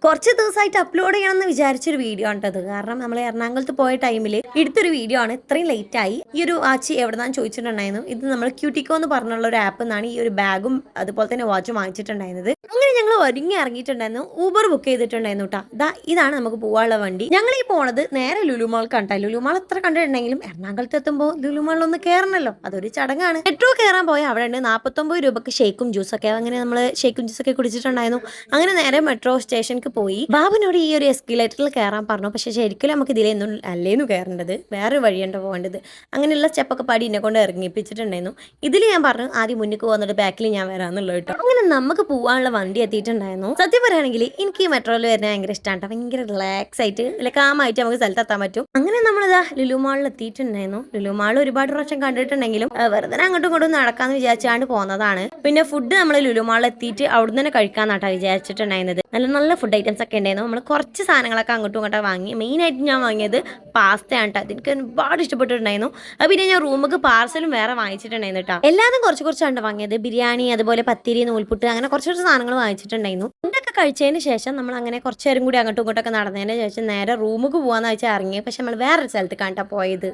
കുറച്ച് ദിവസമായിട്ട് അപ്ലോഡ് ചെയ്യണമെന്ന് വിചാരിച്ചൊരു വീഡിയോ ആണത്. കാരണം നമ്മൾ എറണാകുളത്ത് പോയ ടൈമിൽ എടുത്തൊരു വീഡിയോ ആണ്. ഇത്രയും ലേറ്റ് ആയി. ഈ ഒരു ആച്ചി എവിടെന്നാന്ന് ചോദിച്ചിട്ടുണ്ടായിരുന്നു. ഇത് നമ്മൾ ക്യൂട്ടിക്കോ എന്ന് പറഞ്ഞുള്ള ഒരു ആപ്പ് നിന്നാണ് ഈ ഒരു ബാഗും അതുപോലെ തന്നെ വാച്ചും വാങ്ങിച്ചിട്ടുണ്ടായിരുന്നത്. അങ്ങനെ ഞങ്ങൾ ഒരുങ്ങി ഇറങ്ങിയിട്ടുണ്ടായിരുന്നു. ഊബർ ബുക്ക് ചെയ്തിട്ടുണ്ടായിരുന്നു കേട്ടോ. ഇതാണ് നമുക്ക് പോകാനുള്ള വണ്ടി. ഞങ്ങൾ ഈ പോണത് നേരെ ലുലുമാൾ കണ്ടാ. ലുലുമാൾ എത്ര കണ്ടിട്ടുണ്ടെങ്കിലും എറണാകുളത്ത് എത്തുമ്പോൾ ലുലുമാളിലൊന്ന് കയറണല്ലോ, അതൊരു ചടങ്ങാണ്. മെട്രോ കയറാൻ പോയ അവിടെ ഉണ്ട് 49 രൂപക്ക് ഷേക്കും ജ്യൂസൊക്കെ. അങ്ങനെ നമ്മൾ ഷേക്കും ജ്യൂസൊക്കെ കുടിച്ചിട്ടുണ്ടായിരുന്നു. അങ്ങനെ നേരെ മെട്രോ സ്റ്റേഷനിലേക്ക് പോയി. ബാബുനോട് ഈ ഒരു എസ്കലേറ്ററിൽ കയറാൻ പറഞ്ഞു. പക്ഷെ ശരിക്കും നമുക്ക് ഇതിലേന്നും അല്ലേന്നു കയറേണ്ടത്, വേറെ വഴിയുണ്ടോ പോകേണ്ടത്. അങ്ങനെയുള്ള സ്റ്റെപ്പൊക്കെ പാടി എന്നെ കൊണ്ട് ഇറങ്ങിപ്പിച്ചിട്ടുണ്ടായിരുന്നു. ഇതിൽ ഞാൻ പറഞ്ഞു ആദ്യം മുന്നിൽ വന്നിട്ട് ബാക്കിൽ ഞാൻ വരാമെന്നുള്ളത് കേട്ടോ. അങ്ങനെ നമുക്ക് പോകാനുള്ള വണ്ടി എത്തിയിട്ടുണ്ടായിരുന്നു. സത്യം പറയുകയാണെങ്കിൽ എനിക്ക് ഈ മെട്രോയിൽ വരുന്നത് ഭയങ്കര ഇഷ്ടമാണ്. ഭയങ്കര റിലാക്സ് ആയിട്ട് കാമായിട്ട് നമുക്ക് സ്ഥലത്തെത്താൻ പറ്റും. അങ്ങനെ നമ്മളിതാ ലുലുമാളിൽ എത്തിയിട്ടുണ്ടായിരുന്നു. ലുലുമാൾ ഒരുപാട് പ്രാവശ്യം കണ്ടിട്ടുണ്ടെങ്കിലും വെറുതെ അങ്ങോട്ടും ഇങ്ങോട്ടും നടക്കാന്ന് വിചാരിച്ചാണ്ട് പോകുന്നതാണ്. പിന്നെ ഫുഡ് നമ്മൾ ലുലുമാളിൽ എത്തിയിട്ട് അവിടുന്ന് തന്നെ കഴിക്കാന്നാട്ടാ വിചാരിച്ചിട്ടുണ്ടായിരുന്നത്. നല്ല നല്ല ഫുഡ് ഐറ്റംസ് ഒക്കെ ഉണ്ടായിരുന്നു. നമ്മൾ കുറച്ച് സാധനങ്ങളൊക്കെ അങ്ങോട്ടും ഇങ്ങോട്ടും വാങ്ങി. മെയിനായിട്ട് ഞാൻ വാങ്ങിയത് പാസ്തയാണ് കേട്ടോ. അതെനിക്ക് ഒരുപാട് ഇഷ്ടപ്പെട്ടിട്ടുണ്ടായിരുന്നു. അത് പിന്നെ ഞാൻ റൂമിക്ക് പാർസലും വേറെ വാങ്ങിച്ചിട്ടുണ്ടായിരുന്നു കേട്ടോ. എല്ലാതും കുറച്ചാണ് വാങ്ങിയത്. ബിരിയാണി, അതുപോലെ പത്തിരി, നൂൽപുട്ട്, അങ്ങനെ കുറച്ച് സാധനങ്ങൾ വാങ്ങിച്ചിട്ടുണ്ടായിരുന്നു. ഫുഡൊക്കെ കഴിച്ചതിന് ശേഷം നമ്മൾ അങ്ങനെ കുറച്ച് നേരം കൂടി അങ്ങോട്ടും ഇങ്ങോട്ടൊക്കെ നടന്നതിന് ശേഷം നേരെ റൂമിക്ക് പോകാന്ന് വെച്ചാൽ ഇറങ്ങി. പക്ഷെ നമ്മൾ വേറൊരു സ്ഥലത്ത് കണ്ടാ പോയത്.